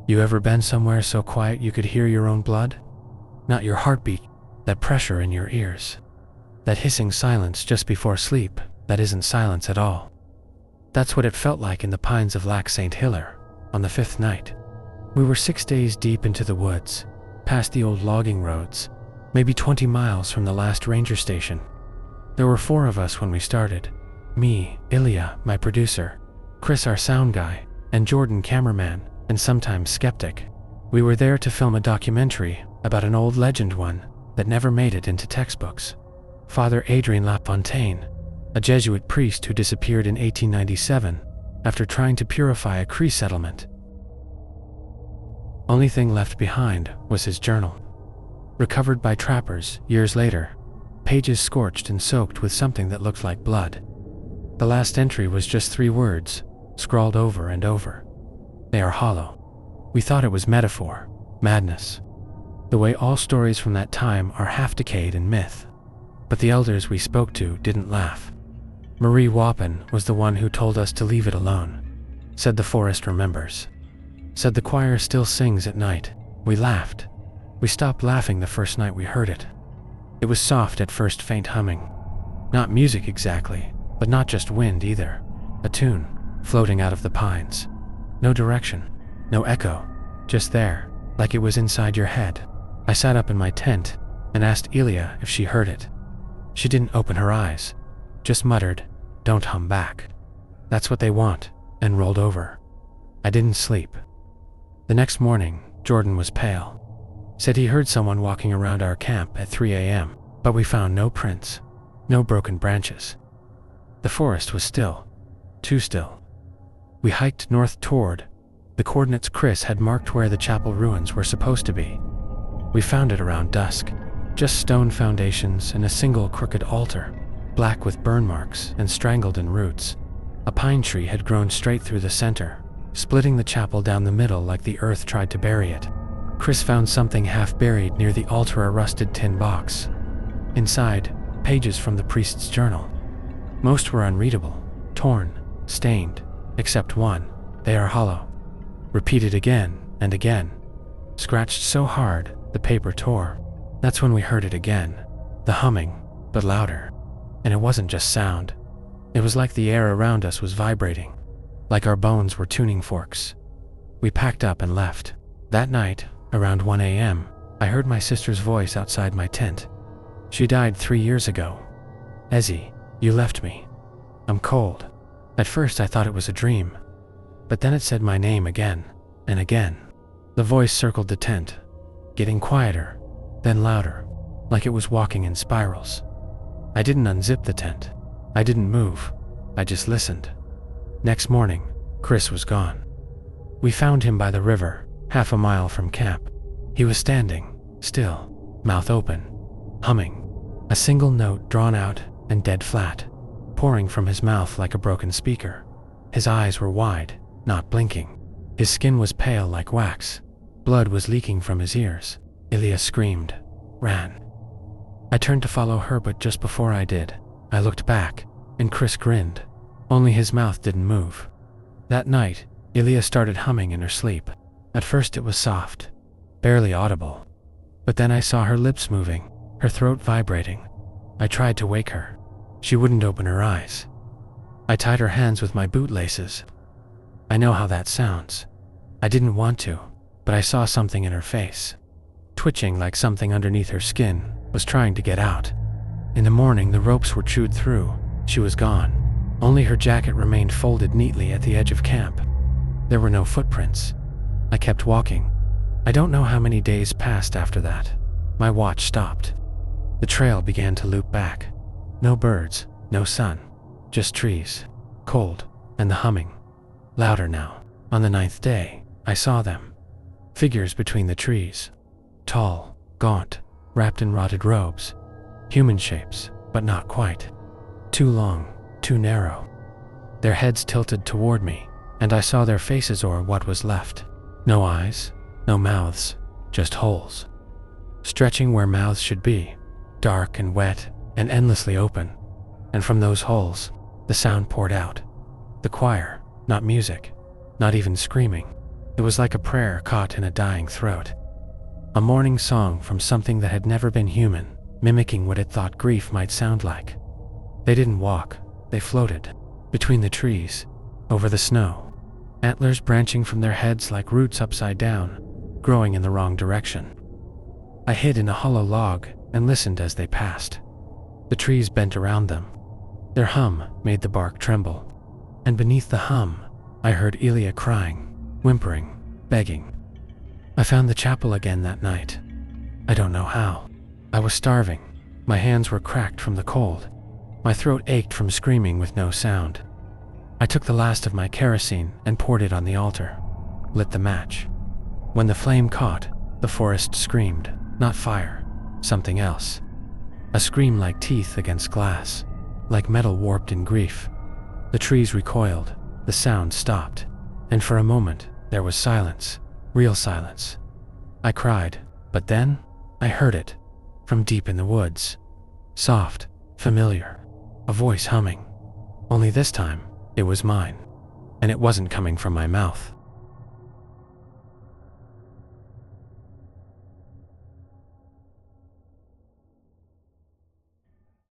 You ever been somewhere so quiet you could hear your own blood? Not your heartbeat, that pressure in your ears. That hissing silence just before sleep that isn't silence at all. That's what it felt like in the pines of Lac Saint-Hilaire on the 5th night. We were 6 days deep into the woods, past the old logging roads, maybe 20 miles from the last ranger station. There were 4 of us when we started. Me, Ilya, my producer, Chris, our sound guy, and Jordan, cameraman, and sometimes skeptic. We were there to film a documentary about an old legend, one that never made it into textbooks. Father Adrien Lafontaine, a Jesuit priest who disappeared in 1897 after trying to purify a Cree settlement. Only thing left behind was his journal. Recovered by trappers years later, pages scorched and soaked with something that looked like blood. The last entry was just 3 words, scrawled over and over. They are hollow. We thought it was metaphor, madness. The way all stories from that time are half decayed in myth. But the elders we spoke to didn't laugh. Marie Wappen was the one who told us to leave it alone. Said the forest remembers. Said the choir still sings at night. We laughed. We stopped laughing the first night we heard it. It was soft at first, faint humming. Not music exactly, but not just wind either. A tune, floating out of the pines. No direction, no echo, just there, like it was inside your head. I sat up in my tent and asked Ilya if she heard it. She didn't open her eyes, just muttered, "Don't hum back. That's what they want," and rolled over. I didn't sleep. The next morning, Jordan was pale. Said he heard someone walking around our camp at 3 a.m., but we found no prints, no broken branches. The forest was still, too still. We hiked north toward the coordinates Chris had marked where the chapel ruins were supposed to be. We found it around dusk, just stone foundations and a single crooked altar, black with burn marks and strangled in roots. A pine tree had grown straight through the center, splitting the chapel down the middle like the earth tried to bury it. Chris found something half buried near the altar, a rusted tin box. Inside, pages from the priest's journal. Most were unreadable, torn, stained, except one. They are hollow. Repeated again and again. Scratched so hard, the paper tore. That's when we heard it again. The humming, but louder. And it wasn't just sound. It was like the air around us was vibrating. Like our bones were tuning forks. We packed up and left. That night, around 1 a.m., I heard my sister's voice outside my tent. She died 3 years ago. "Ezzy, you left me. I'm cold." At first I thought it was a dream, but then it said my name again and again. The voice circled the tent, getting quieter, then louder, like it was walking in spirals. I didn't unzip the tent. I didn't move. I just listened. Next morning, Chris was gone. We found him by the river, half a mile from camp. He was standing, still, mouth open, humming. A single note drawn out and dead flat, pouring from his mouth like a broken speaker. His eyes were wide, not blinking. His skin was pale like wax. Blood was leaking from his ears. Ilya screamed, ran. I turned to follow her, but just before I did, I looked back, and Chris grinned. Only his mouth didn't move. That night, Ilya started humming in her sleep. At first it was soft, barely audible. But then I saw her lips moving, her throat vibrating. I tried to wake her. She wouldn't open her eyes. I tied her hands with my bootlaces. I know how that sounds. I didn't want to, but I saw something in her face, twitching like something underneath her skin was trying to get out. In the morning, the ropes were chewed through. She was gone. Only her jacket remained folded neatly at the edge of camp. There were no footprints. I kept walking. I don't know how many days passed after that. My watch stopped. The trail began to loop back. No birds, no sun, just trees, cold, and the humming. Louder now. On the 9th day, I saw them. Figures between the trees. Tall, gaunt, wrapped in rotted robes. Human shapes, but not quite. Too long, too narrow. Their heads tilted toward me, and I saw their faces, or what was left. No eyes, no mouths, just holes. Stretching where mouths should be, dark and wet and endlessly open. And from those holes, the sound poured out. The choir, not music, not even screaming. It was like a prayer caught in a dying throat. A mourning song from something that had never been human, mimicking what it thought grief might sound like. They didn't walk, they floated. Between the trees, over the snow. Antlers branching from their heads like roots upside down, growing in the wrong direction. I hid in a hollow log and listened as they passed. The trees bent around them. Their hum made the bark tremble. And beneath the hum, I heard Elia crying, whimpering, begging. I found the chapel again that night. I don't know how. I was starving. My hands were cracked from the cold. My throat ached from screaming with no sound. I took the last of my kerosene and poured it on the altar, lit the match. When the flame caught, the forest screamed, not fire, something else. A scream like teeth against glass, like metal warped in grief. The trees recoiled, the sound stopped, and for a moment there was silence, real silence. I cried, but then I heard it, from deep in the woods. Soft, familiar, a voice humming. Only this time, it was mine, and it wasn't coming from my mouth.